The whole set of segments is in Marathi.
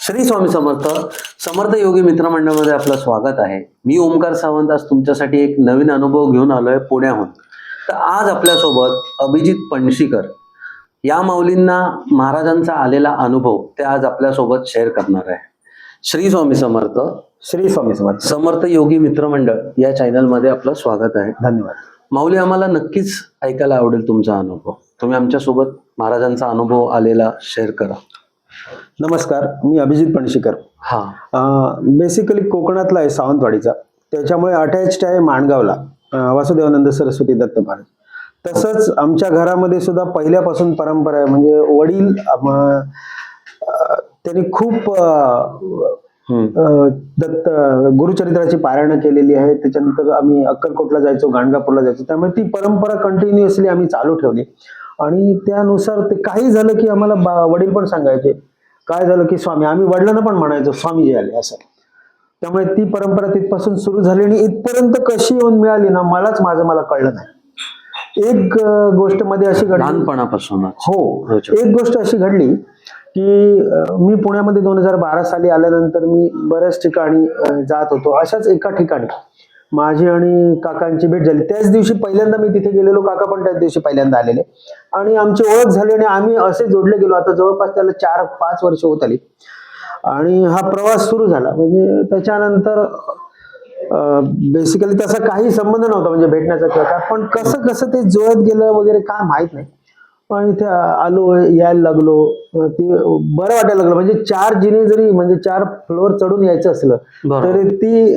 श्री स्वामी समर्थ. समर्थ योगी मित्रमंडळामध्ये आपलं स्वागत आहे. मी ओमकार सावंत आज तुमच्यासाठी एक नवीन अनुभव घेऊन आलोय पुण्याहून. तर आज आपल्यासोबत अभिजित पणशीकर या माऊलींना महाराजांचा आलेला अनुभव ते आज आपल्यासोबत शेअर करणार आहे. श्री स्वामी समर्थ. श्री स्वामी समर्थ. समर्थ योगी मित्रमंडळ या चॅनलमध्ये आपलं स्वागत आहे. धन्यवाद. माऊली, आम्हाला नक्कीच ऐकायला आवडेल तुमचा अनुभव. तुम्ही आमच्यासोबत महाराजांचा अनुभव आलेला शेअर करा. नमस्कार, मी अभिजित पणशीकर. बेसिकली कोकणातला आहे, सावंतवाडीचा. त्याच्यामुळे अटॅच्ड आहे माणगावला, वासुदेवानंद सरस्वती दत्त महाराज. तसंच आमच्या घरामध्ये सुद्धा पहिल्यापासून परंपरा आहे. म्हणजे वडील त्यांनी खूप दत्त गुरुचरित्राची पारायण केलेली आहे. त्याच्यानंतर आम्ही अक्कलकोटला जायचो, गाणगापूरला जायचो. त्यामुळे ती परंपरा कंटिन्युअसली आम्ही चालू ठेवली. आणि त्यानुसार ते काही झालं की आम्हाला वडील पण सांगायचे, काय झालं की स्वामी, आम्ही वडिलांना पण म्हणायचो स्वामी जे आले असं. त्यामुळे ती परंपरा तिथपासून सुरू झाली आणि इथपर्यंत कशी येऊन मिळाली ना, मला कळलं नाही. एक गोष्ट मध्ये अशी घडली लहानपणापासून. हो, एक गोष्ट अशी घडली की मी पुण्यामध्ये 2012 साली आल्यानंतर मी बऱ्याच ठिकाणी जात होतो. अशाच एका ठिकाणी माझी आणि काकांची भेट झाली. त्याच दिवशी पहिल्यांदा मी तिथे गेलेलो, काका पण त्याच दिवशी पहिल्यांदा आलेले आणि आमची ओळख झाली आणि आम्ही असे जोडले गेलो. आता जवळपास त्याला 4-5 वर्ष होत आली आणि हा प्रवास सुरू झाला. म्हणजे त्याच्यानंतर बेसिकली तसा काही संबंध नव्हता म्हणजे भेटण्याचा किंवा काय, पण कसं कसं ते जुळत गेलं वगैरे काय माहित नाही. पण इथे आलो, यायला लागलो, ते बरं वाटायला लागलं. म्हणजे 4 जिने जरी म्हणजे 4 फ्लोअर चढून यायचं असलं तरी ती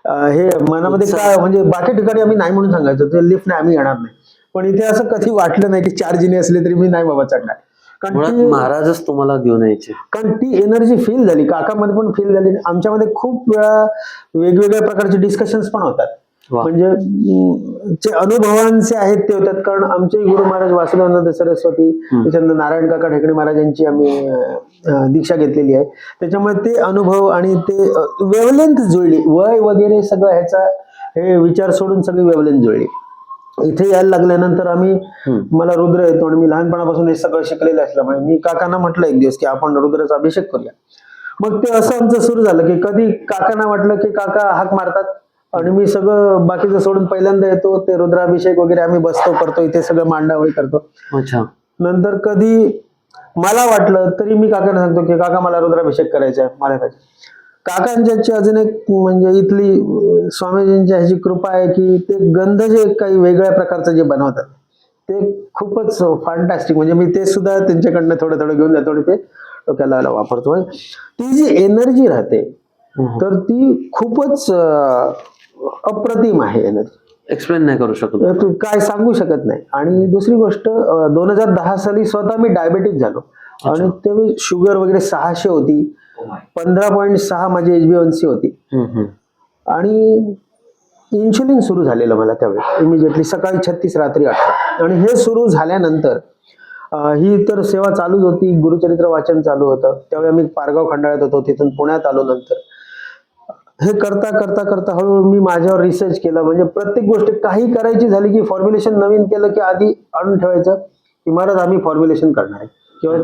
हे मनामध्ये काय म्हणजे बाकी ठिकाणी आम्ही नाही म्हणून सांगायचो, ते लिफ्ट नाही आम्ही येणार नाही. पण इथे असं कधी वाटलं नाही की 4 जिने असले तरी मी नाही बाबा चढणार. कारण महाराजच तुम्हाला घेऊन यायचे. कारण ती एनर्जी फील झाली, काकामध्ये पण फील झाली. आमच्यामध्ये खूप वेळा वेगवेगळ्या प्रकारचे डिस्कशन्स पण होतात. म्हणजे जे अनुभवांचे आहेत ते होतात. कारण आमचे गुरु महाराज वासुदेवानंद सरस्वती, त्याच्यानंतर नारायण काका ढेकणे महाराजांची आम्ही दीक्षा घेतलेली आहे. त्याच्यामुळे ते अनुभव आणि ते वेवलेंथ जुळली, वय वगैरे सगळं ह्याचा हे विचार सोडून सगळी वेवलेंथ जुळली. इथे यायला लागल्यानंतर मला रुद्र येतो आणि मी लहानपणापासून हे सगळं शिकलेलं असल्यामुळे मी काकांना म्हटलं एक दिवस की आपण रुद्राचा अभिषेक करूया. मग ते असं आमचं सुरू झालं की कधी काकांना वाटलं की काका हाक मारतात आणि मी सगळं बाकीचं सोडून पहिल्यांदा येतो. ते रुद्राभिषेक वगैरे आम्ही बसतो, करतो, इथे सगळं मांडावळी करतो. नंतर कधी मला वाटलं तरी मी काकांना सांगतो की काका मला रुद्राभिषेक करायचा आहे, मला पाहिजे. काकांची अजून एक म्हणजे इथली स्वामीजींची ह्याची कृपा आहे की ते गंध जे काही वेगळ्या प्रकारचं जे बनवतात ते खूपच फॅन्टॅस्टिक. म्हणजे मी ते सुद्धा त्यांच्याकडनं थोडं थोडं घेऊन जातो आणि ते डोक्याला वापरतो. ती जी एनर्जी राहते तर ती खूपच अप्रतिम आहे. एनर्जी एक्सप्लेन नाही करू शकत, काय सांगू शकत नाही. आणि दुसरी गोष्ट 2010 साली स्वतः मी डायबेटिक झालो आणि तेव्हा शुगर वगैरे 600 होती, 15.6 माझी HbA1c होती आणि इन्शुलिन सुरू झालेलं मला त्यावेळी इमिजिएटली, सकाळी 36 रात्री 18. आणि हे सुरू झाल्यानंतर ही तर सेवा चालूच होती, गुरुचरित्र वाचन चालू होतं. त्यावेळी आम्ही पारगाव खंडाळ्यात होतो, तिथून पुण्यात आलो. नंतर हे करता करता करता हळूहळू मी माझ्यावर रिसर्च केला. म्हणजे प्रत्येक गोष्ट काही करायची झाली की फॉर्म्युलेशन नवीन केलं की आधी आणून ठेवायचं की महाराज आम्ही फॉर्म्युलेशन करणार आहे. किंवा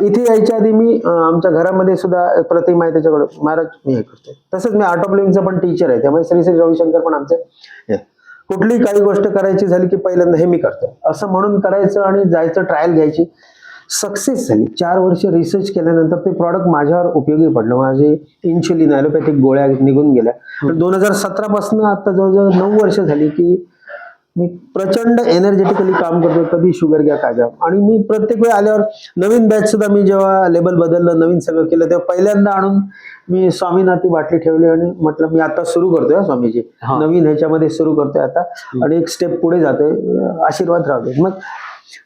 इथे यायच्या आधी मी आमच्या घरामध्ये सुद्धा प्रतिमा आहे त्याच्याकडे, महाराज मी हे करतोय. तसंच मी आर्ट ऑफ लिव्हिंगचा पण टीचर आहे, त्यामुळे श्री श्री रविशंकर पण आमचे कुठली काही गोष्ट करायची झाली की पहिल्यांदा हे मी करतोय असं म्हणून करायचं आणि जायचं, ट्रायल घ्यायची. सक्सेस झाली. 4 वर्ष रिसर्च केल्यानंतर ते प्रॉडक्ट माझ्यावर उपयोगी पडलं. माझे इन्शुलिन, ॲलोपॅथिक गोळ्या निघून गेल्या. 2017 पासून आता जवळजवळ 9 वर्ष झाली की मी प्रचंड एनर्जेटिकली काम करतो. कधी शुगर घ्या, काय घ्या. आणि मी प्रत्येक वेळी आल्यावर नवीन बॅच सुद्धा मी जेव्हा लेबल बदललं, नवीन सगळं केलं, तेव्हा पहिल्यांदा आणून मी स्वामीनाथी बाटली ठेवली आणि म्हटलं मी आता सुरू करतोय स्वामीजी, नवीन ह्याच्यामध्ये सुरू करतोय आता आणि एक स्टेप पुढे जातोय, आशीर्वाद राहतोय. मग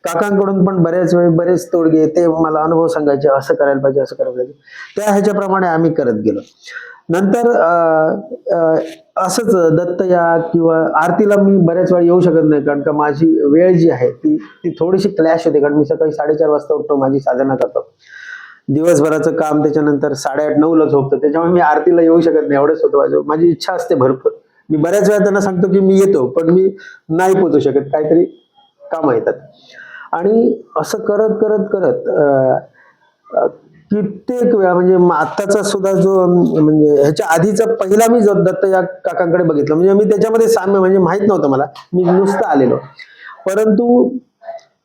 काकांकडून पण बरेच वेळी बरेच तोडगे ते मला अनुभव सांगायचे, असं करायला पाहिजे, असं करायला पाहिजे. त्या ह्याच्याप्रमाणे आम्ही करत गेलो. नंतर असंच दत्त या किंवा आरतीला मी बऱ्याच वेळा येऊ शकत नाही, कारण का माझी वेळ जी आहे ती थोडीशी क्लॅश होते. कारण मी सकाळी 4:30 वाजता उठतो, माझी साधना करतो, दिवसभराचं काम, त्याच्यानंतर 8:30-9ला झोपतो. त्याच्यामुळे मी आरतीला येऊ शकत नाही. एवढंच होतं. माझी इच्छा असते भरपूर. मी बऱ्याच वेळा त्यांना सांगतो की मी येतो, पण मी नाही पोहोचू शकत, काहीतरी कामं येतात. आणि असं करत करत करत कित्येक वेळा म्हणजे आत्ताचा सुद्धा जो म्हणजे ह्याच्या आधीचा पहिला मी जो दत्त या काकांकडे बघितलं, म्हणजे मी त्याच्यामध्ये साम्य म्हणजे माहित नव्हतं मला, मी नुसतं आलेलो, परंतु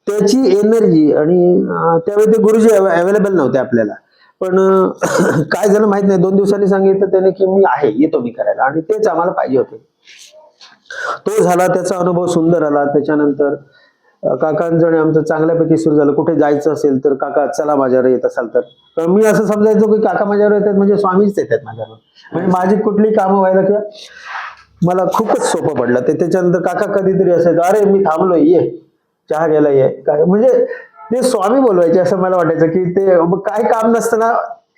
त्याची एनर्जी आणि त्यावेळी ते गुरुजी अवेलेबल नव्हते आपल्याला, पण काय झालं माहित नाही, 2 दिवसांनी सांगितलं त्याने की मी आहे, येतो मी करायला, आणि तेच आम्हाला पाहिजे होते. तो झाला, त्याचा अनुभव सुंदर आला. त्याच्यानंतर काकांचं आणि आमचं चांगल्यापैकी सुरू झालं. कुठे जायचं असेल तर काका चला माझ्यावर येत असाल तर मी असं समजायचो की काका माझ्यावर येतात म्हणजे स्वामीच येतात माझ्यावर, म्हणजे माझी कुठली कामं व्हायला किंवा मला खूपच सोपं पडलं ते. त्याच्यानंतर काका कधीतरी असायचं, अरे मी थांबलोय, ये चहा घ्यायला ये, काय म्हणजे ते स्वामी बोलवायचे असं मला वाटायचं की ते काय काम नसताना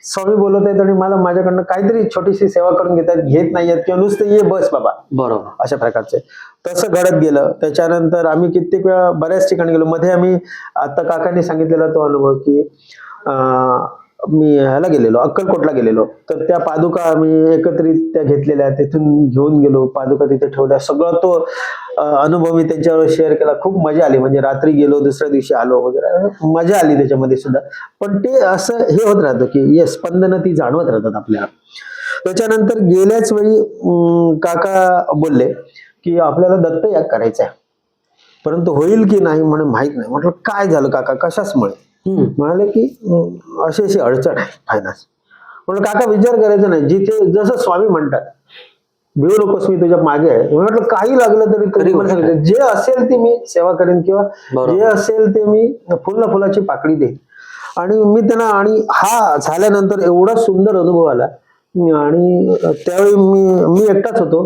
स्वामी बोलवत आहेत आणि मला माझ्याकडनं काहीतरी छोटीशी सेवा करून घेत नाहीयेत किंवा नुसतं ये बस बाबा, बरोबर. अशा प्रकारचे. तसं घडत गेलं. त्याच्यानंतर आम्ही कित्येक वेळा बऱ्याच ठिकाणी गेलो. मध्ये आम्ही आता काकांनी सांगितलेला तो अनुभव की मी ह्याला गेलेलो, अक्कलकोटला गेलेलो, तर त्या पादुका आम्ही एकत्रित त्या घेतलेल्या, तिथून घेऊन गेलो, पादुका तिथे ठेवल्या, सगळं तो अनुभव मी त्यांच्यावर शेअर केला. खूप मजा आली, म्हणजे रात्री गेलो, दुसऱ्या दिवशी आलो वगैरे, मजा आली त्याच्यामध्ये सुद्धा. पण ते असं हे होत राहतं की ये स्पंदनं ती जाणवत राहतात आपल्याला. त्याच्यानंतर गेल्याच वेळी काका बोलले की आपल्याला दत्त याग करायचा आहे, परंतु होईल की नाही म्हणून माहित नाही. म्हटलं काय झालं काका, कशाचमुळे? म्हणाले की अशी अशी अडचण आहे फायनान्स. म्हटलं काका विचार करायचा नाही, जिथे जसं स्वामी म्हणतात भिवू नकोस मी तुझ्या मागे आहे. म्हटलं काही लागलं तरी तुम्ही मला सांगितलं, जे असेल ते मी सेवा करेन किंवा जे असेल ते मी फुलाची पाकळी देईन. आणि मी त्यांना, आणि हा झाल्यानंतर एवढा सुंदर अनुभव आला. आणि त्यावेळी मी एकटाच होतो.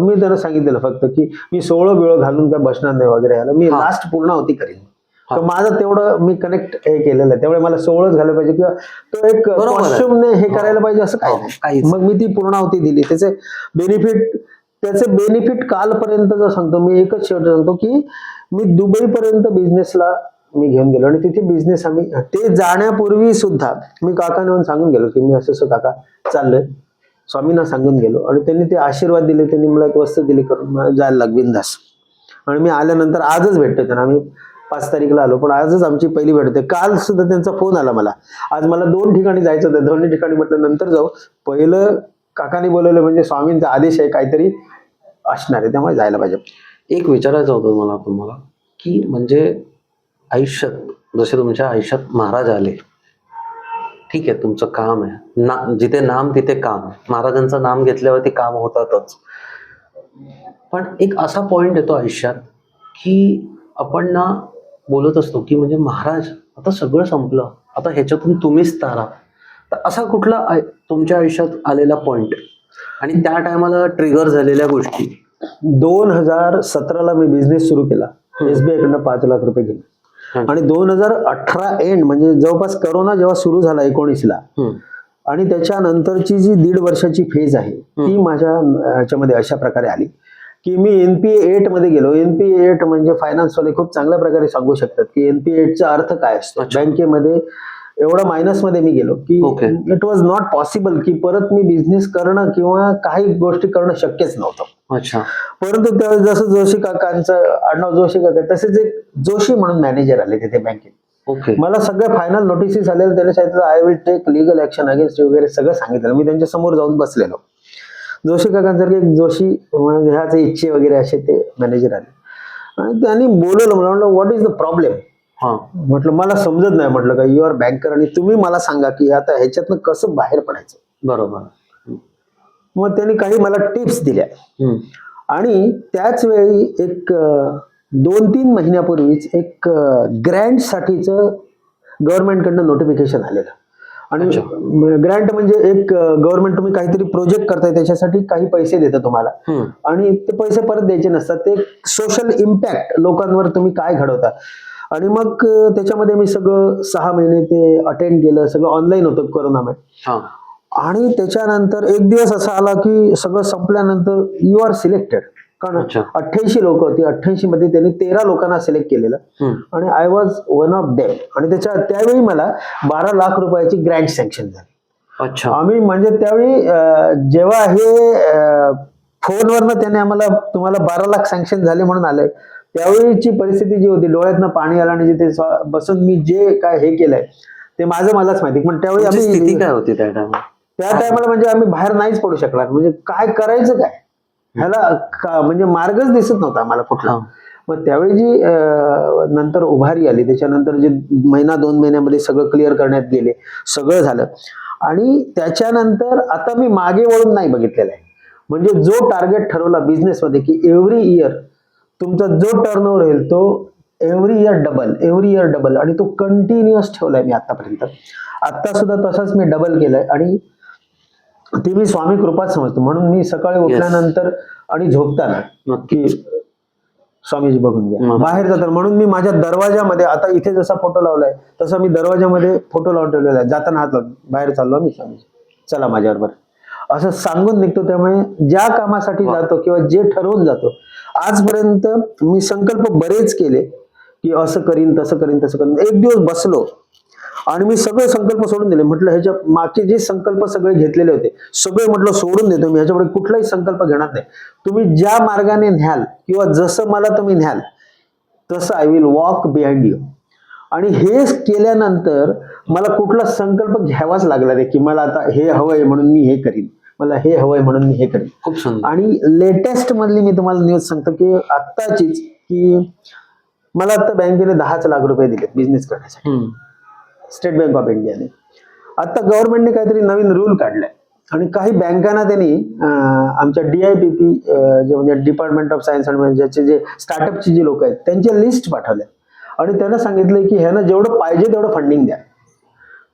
मी त्यांना सांगितलेलं फक्त की मी 16 बिळ घालून काय बसणार नाही वगैरे, आलं मी लास्ट पूर्णाहुती करीन. तर माझं तेवढं मी कनेक्ट हे केलेलं आहे, त्यामुळे मला 16च घालायला पाहिजे किंवा तो एक कॉस्ट्युमने हे करायला पाहिजे असं काही नाही. मग मी ती पूर्णाहुती दिली. त्याचे बेनिफिट कालपर्यंत सांगतो मी, एकच शेवट सांगतो की मी दुबईपर्यंत बिझनेसला मी घेऊन गेलो, आणि तिथे बिझनेस आम्ही, ते जाण्यापूर्वी सुद्धा मी काकांना येऊन सांगून गेलो की मी असं काका चाललोय, स्वामींना सांगून गेलो, आणि त्यांनी ते आशीर्वाद दिले. त्यांनी मला एक वस्तू दिली करून, मला जायला लाग बिंदास. आणि मी आल्यानंतर आजच भेटतो त्यांना, आम्ही 5 तारीखला आलो, पण आजच आमची पहिली भेट होते. काल सुद्धा त्यांचा फोन आला मला, आज मला 2 ठिकाणी जायचं होतं, 2 ठिकाणी म्हटलं नंतर जाऊ, पहिलं काकांनी बोलवलं म्हणजे स्वामींचा आदेश आहे, काहीतरी असणार आहे, त्यामुळे जायला पाहिजे. एक विचारायचं होतं मला तुम्हाला की म्हणजे आयुष्यात, जसे तुमच्या आयुष्यात महाराज आले, ठीक आहे, तुमचं काम आहे, जिथे नाम तिथे काम, महाराजांचं नाम घेतल्यावरती काम होतातच, पण एक असा पॉइंट येतो आयुष्यात की आपण ना बोलत असतो की म्हणजे महाराज आता सगळं संपलं, आता ह्याच्यातून तुम्हीच तारा. तर असा कुठला तुमच्या आयुष्यात आलेला पॉइंट आणि त्या टायमाला ट्रिगर झालेल्या गोष्टी? 2017ला मी बिझनेस सुरू केला, SBI कडनं 5 लाख रुपये घेऊन, आणि 2018 एंड म्हणजे जवळपास करोना जेव्हा सुरू झाला 19ला, आणि त्याच्यानंतरची जी 1.5 वर्षाची फेज आहे ती माझ्या ह्याच्यामध्ये अशा प्रकारे आली की मी NPA 8 मध्ये गेलो. NPA 8 म्हणजे फायनान्स वाले खूप चांगल्या प्रकारे सांगू शकतात की NPA 8 चा अर्थ काय असतो. बँकेमध्ये एवढा मायनस मध्ये मी गेलो की इट वॉज नॉट पॉसिबल की परत मी बिझनेस करणं किंवा काही गोष्टी करणं शक्यच नव्हतं. अच्छा. परंतु त्यावेळेस जसं जोशी काकांचं आडनाव जोशी काका, तसेच एक जोशी म्हणून मॅनेजर आले तिथे बँकेत. मला सगळ्या फायनल नोटिसेस आलेल्या, त्याने सांगितलं I will take legal action against you वगैरे सगळं सांगितलं. मी त्यांच्या समोर जाऊन बसलेलो. जोशी काकांसारखे एक जोशी म्हणजे ह्याचे इच्छे वगैरे असे ते मॅनेजर आले, आणि त्यांनी बोलवलं. मला म्हटलं व्हॉट इज द प्रॉब्लेम. म्हटलं मला समजत नाही, म्हटलं का यू आर बँकर आणि तुम्ही मला सांगा की आता ह्याच्यातनं कसं बाहेर पडायचं. बरोबर. मग त्यांनी काही मला टिप्स दिल्या, आणि त्याच वेळी एक 2-3 महिन्यापूर्वीच एक ग्रँट साठीचं गव्हर्नमेंटकडनं नोटिफिकेशन आलेलं. आणि ग्रँट म्हणजे एक गव्हर्नमेंट, तुम्ही काहीतरी प्रोजेक्ट करताय त्याच्यासाठी काही पैसे देतं तुम्हाला, आणि ते पैसे परत द्यायचे नसतात, ते सोशल इम्पॅक्ट लोकांवर तुम्ही काय घडवता. आणि मग त्याच्यामध्ये मी सगळं 6 महिने ते अटेंड केलं. सगळं ऑनलाईन होतं कोरोनामध्ये. आणि त्याच्यानंतर एक दिवस असा आला की सगळं संपल्यानंतर यू आर सिलेक्टेड. कारण 88 लोक होती, 88 मध्ये त्यांनी 13 लोकांना सिलेक्ट केलेलं, आणि I was one of them. आणि त्यावेळी मला 12 लाख रुपयाची ग्रँट सँक्शन झाली. आम्ही म्हणजे त्यावेळी जेव्हा हे फोनवरनं त्याने आम्हाला तुम्हाला 12 लाख सँक्शन झाले म्हणून आलंय, त्यावेळीची परिस्थिती जी होती, डोळ्यातनं पाणी आलं, आणि जिथे बसून मी जे काय हे केलंय ते माझं मलाच माहिती. पण त्यावेळी तुमची स्थिती आम्ही काय होती त्या टायमाला? त्या टायमाला म्हणजे आम्ही बाहेर नाहीच पडू शकणार, म्हणजे काय करायचं काय ह्याला म्हणजे मार्गच दिसत नव्हता आम्हाला कुठला. हा. मग त्यावेळी जी नंतर उभारी आली, त्याच्यानंतर जे महिना 2 महिन्यामध्ये सगळं क्लिअर करण्यात गेले, सगळं झालं. आणि त्याच्यानंतर आता मी मागे वळून नाही बघितलेलं आहे. म्हणजे जो टार्गेट ठरवला बिझनेसमध्ये की एव्हरी इयर तुमचा जो टर्नओव्हर होईल तो एव्हरी इयर डबल, आणि तो कंटिन्युअस ठेवलाय मी आतापर्यंत. आता सुद्धा तसाच मी डबल केलाय, आणि ती मी स्वामी कृपाच समजतो. म्हणून मी सकाळी उठल्यानंतर आणि झोपताना नक्की. की स्वामीजी बघून घ्या, मला- बाहेर जातात. म्हणून मी माझ्या दरवाजामध्ये आता इथे जसा फोटो लावलाय तसा मी दरवाजामध्ये फोटो लावून ठेवलेला आहे. जाताना हात लावून बाहेर चाललो मी, स्वामीजी चला माझ्याबरोबर, असं सांगून निघतो. त्यामुळे ज्या कामासाठी जातो किंवा जे ठरवून जातो, आजपर्यंत मी संकल्प बरेच केले की असं करीन तसं करीन तसं करीन. एक दिवस बसलो आणि मी सगळे संकल्प सोडून दिले. म्हटलं ह्याच्या मागचे जे संकल्प सगळे घेतलेले होते सगळे म्हटलं सोडून देतो मी, ह्याच्यापुढे कुठलाही संकल्प घेणार नाही. तुम्ही ज्या मार्गाने न्याल किंवा जसं मला तुम्ही न्याल तसं I will walk behind you. आणि हे केल्यानंतर मला कुठला संकल्प घ्यावाच लागला नाही की मला आता हे हवंय म्हणून मी हे करीन, मला हे हवंय म्हणून मी हे करीन. खूप सुंदर. आणि लेटेस्ट मधली मी तुम्हाला न्यूज सांगतो की आत्ताचीच, की मला आता बँकेने 10 लाख रुपये दिले बिझनेस करण्यासाठी, हम्म. स्टेट बँक ऑफ इंडियाने. आता गव्हर्नमेंटने काहीतरी नवीन रूल काढलाय, आणि काही बँकांना त्यांनी आमच्या DIPP जे म्हणजे डिपार्टमेंट ऑफ सायन्स अँड मॅनेजरचे जे स्टार्टअपची जी लोक आहेत त्यांचे लिस्ट पाठवल्या, आणि त्यांना सांगितलंय की ह्यानं जेवढं पाहिजे तेवढं फंडिंग द्या.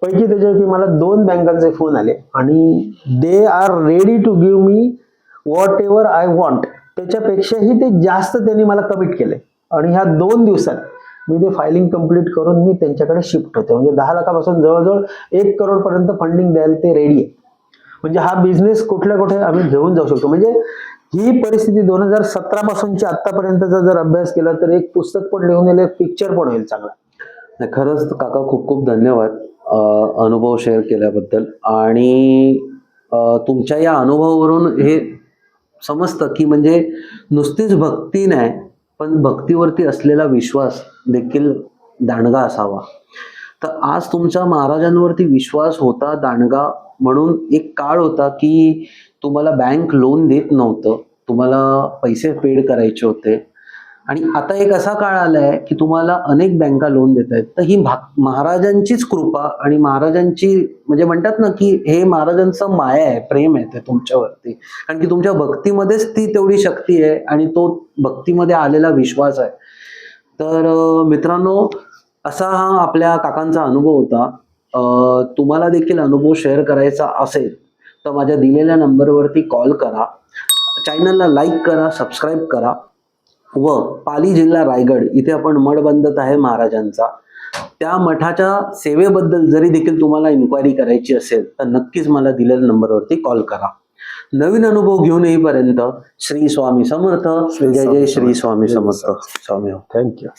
पैकी त्याच्यापैकी मला 2 बँकांचे फोन आले, आणि they are ready to give me whatever I want. त्याच्यापेक्षाही ते जास्त त्यांनी मला कमिट केले, आणि ह्या 2 दिवसात मी ते फायलिंग कंप्लीट करून मी त्यांच्याकडे शिफ्ट होते. म्हणजे 10 लाखापासून जवळजवळ 1 करोड पर्यंत फंडिंग द्यायला ते रेडी आहे. म्हणजे हा बिझनेस कुठल्या कुठे आम्ही घेऊन जाऊ शकतो. म्हणजे ही परिस्थिती 2017 पासूनची आतापर्यंतचा जर अभ्यास केला तर एक पुस्तक पण लिहून येईल, एक पिक्चर पण होईल चांगला. नाही, खरंच काका खूप खूप धन्यवाद अनुभव शेअर केल्याबद्दल. आणि तुमच्या या अनुभवावरून हे समजतं की म्हणजे नुसतीच भक्ती नाही, पण भक्तीवरती असलेला विश्वास देखील दांडगा असावा. तर आज तुमचा महाराजांवरती विश्वास होता दांडगा, म्हणून एक काळ होता की तुम्हाला बँक लोन देत नव्हतं, तुम्हाला पैसे पेड करायचे होते. आणि आता एक असा काळ आलाय की तुम्हाला अनेक बँका लोन देत आहेत. तर ही महाराजांचीच कृपा आणि महाराजांची म्हणजे म्हणतात ना की हे महाराजांचं माया आहे, प्रेम आहे ते तुमच्यावरती. कारण की तुमच्या भक्तीमध्येच ती तेवढी शक्ती आहे, आणि तो भक्तीमध्ये आलेला विश्वास आहे. तर मित्रांनो, असा हा आपल्या काकांचा अनुभव होता. तुम्हाला देखील अनुभव शेअर करायचा असेल तर माझ्या दिलेल्या नंबरवरती कॉल करा, चॅनलला लाईक करा, सबस्क्राईब करा. व पाली जिल्हा रायगड इथे आपण मठ बांधत आहे महाराजांचा. त्या मठाच्या सेवेबद्दल जरी देखील तुम्हाला इन्क्वायरी करायची असेल तर नक्कीच मला दिलेल्या नंबरवरती कॉल करा. नवीन अनुभव घेऊन येईपर्यंत श्री स्वामी समर्थ. जय जय श्री स्वामी समर्थ. स्वामी. थँक्यू.